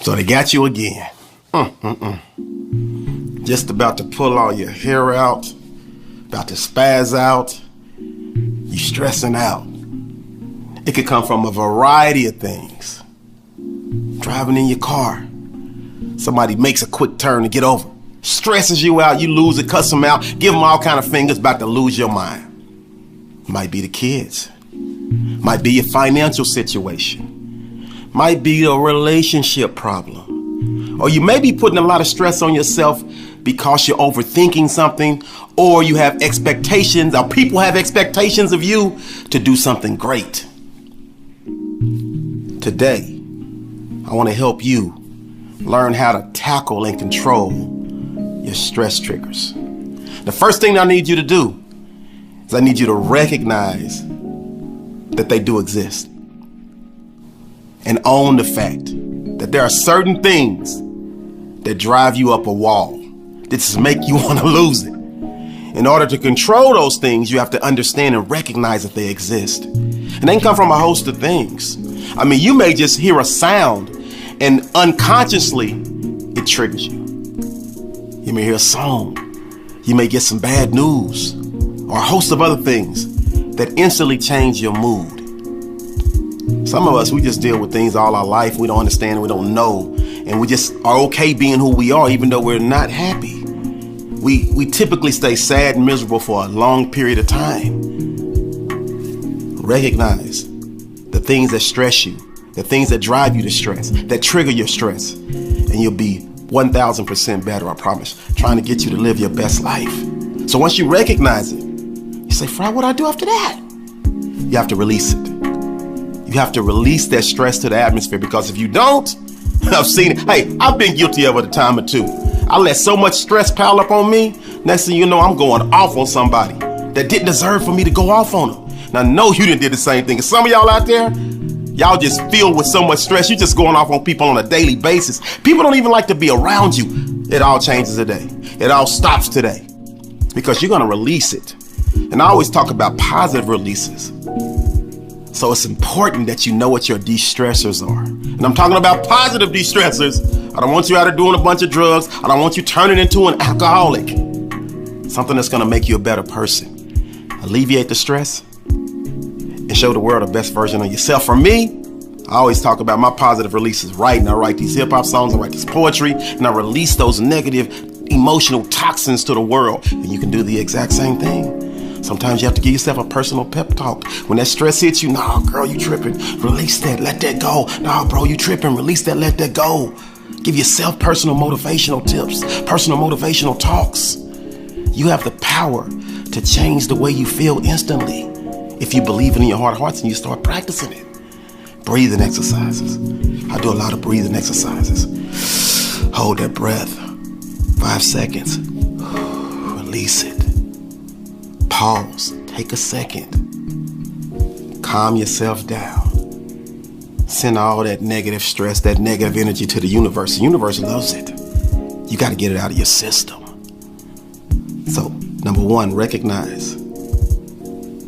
So they got you again. Just about to pull all your hair out, about to spaz out. You stressing out. It could come from a variety of things. Driving in your car, somebody makes a quick turn to get over. Stresses you out, you lose it, cuss them out, give them all kind of fingers, about to lose your mind. Might be the kids. Might be your financial situation. Might be a relationship problem. Or you may be putting a lot of stress on yourself because you're overthinking something, or you have expectations, or people have expectations of you to do something great. Today, I want to help you learn how to tackle and control your stress triggers. The first thing I need you to do is I need you to recognize that they do exist. And own the fact that there are certain things that drive you up a wall, that just make you want to lose it. In order to control those things, you have to understand and recognize that they exist. And they can come from a host of things. I mean, you may just hear a sound and unconsciously it triggers you. You may hear a song. You may get some bad news or a host of other things that instantly change your mood. Some of us, we just deal with things all our life. We don't understand, we don't know, and we just are okay being who we are, even though we're not happy. We typically stay sad and miserable for a long period of time. Recognize the things that stress you, the things that drive you to stress, that trigger your stress, and you'll be 1,000% better, I promise, trying to get you to live your best life. So once you recognize it, you say, Fry, what do I do after that? You have to release it. You have to release that stress to the atmosphere, because if you don't, I've seen it. Hey, I've been guilty of it a time or two. I let so much stress pile up on me. Next thing you know, I'm going off on somebody that didn't deserve for me to go off on them. Now, I know you didn't do the same thing. And some of y'all out there, y'all just filled with so much stress. You're just going off on people on a daily basis. People don't even like to be around you. It all changes today. It all stops today, because you're going to release it. And I always talk about positive releases. So it's important that you know what your de-stressors are. And I'm talking about positive de-stressors. I don't want you out there doing a bunch of drugs. I don't want you turning into an alcoholic. Something that's gonna make you a better person. Alleviate the stress and show the world the best version of yourself. For me, I always talk about my positive releases. Writing, I write these hip hop songs, I write this poetry, and I release those negative emotional toxins to the world. And you can do the exact same thing. Sometimes you have to give yourself a personal pep talk. When that stress hits you, nah, girl, you tripping. Release that, let that go. Nah, bro, you tripping. Release that, let that go. Give yourself personal motivational tips, personal motivational talks. You have the power to change the way you feel instantly if you believe it in your heart of hearts and you start practicing it. Breathing exercises. I do a lot of breathing exercises. Hold that breath. 5 seconds. Release it. Pause, take a second, calm yourself down, send all that negative stress, that negative energy to the universe. The universe loves it. You got to get it out of your system. So, number one, recognize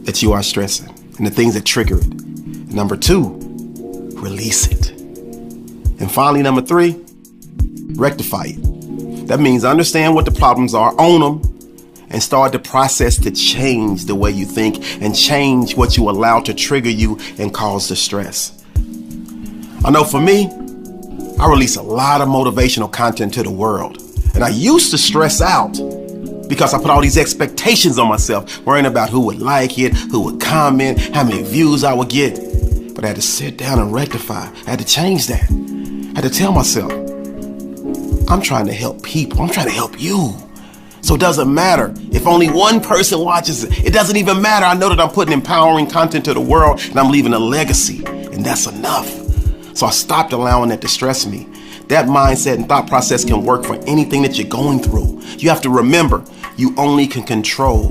that you are stressing and the things that trigger it. Number two, release it. And finally, number three, rectify it. That means understand what the problems are, own them, and start the process to change the way you think and change what you allow to trigger you and cause the stress. I know for me, I release a lot of motivational content to the world. And I used to stress out because I put all these expectations on myself, worrying about who would like it, who would comment, how many views I would get. But I had to sit down and rectify. I had to change that. I had to tell myself, I'm trying to help people. I'm trying to help you. So it doesn't matter if only one person watches it. It doesn't even matter. I know that I'm putting empowering content to the world and I'm leaving a legacy, and that's enough. So I stopped allowing that to stress me. That mindset and thought process can work for anything that you're going through. You have to remember, you only can control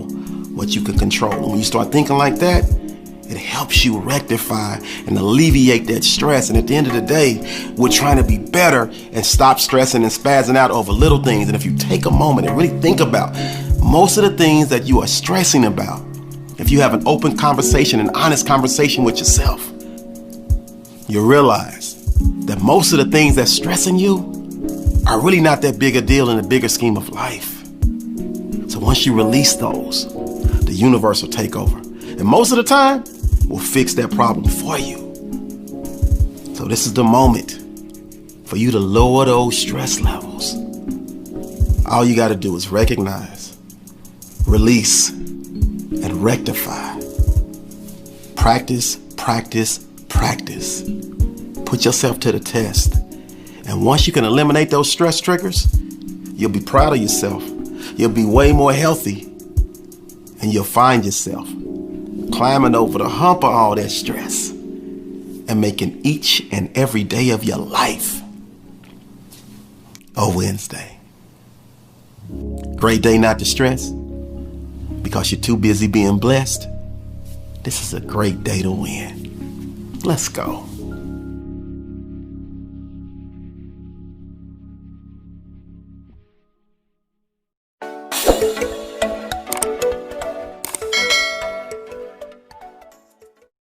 what you can control. And when you start thinking like that, it helps you rectify and alleviate that stress. And at the end of the day, we're trying to be better and stop stressing and spazzing out over little things. And if you take a moment and really think about most of the things that you are stressing about, if you have an open conversation, an honest conversation with yourself, you realize that most of the things that's stressing you are really not that big a deal in the bigger scheme of life. So once you release those, the universe will take over. And most of the time, will fix that problem for you. So this is the moment for you to lower those stress levels. All you got to do is recognize, release, and rectify. Practice, practice, practice. Put yourself to the test. And once you can eliminate those stress triggers, you'll be proud of yourself. You'll be way more healthy. And you'll find yourself climbing over the hump of all that stress and making each and every day of your life a Wednesday. Great day not to stress because you're too busy being blessed. This is a great day to win. Let's go.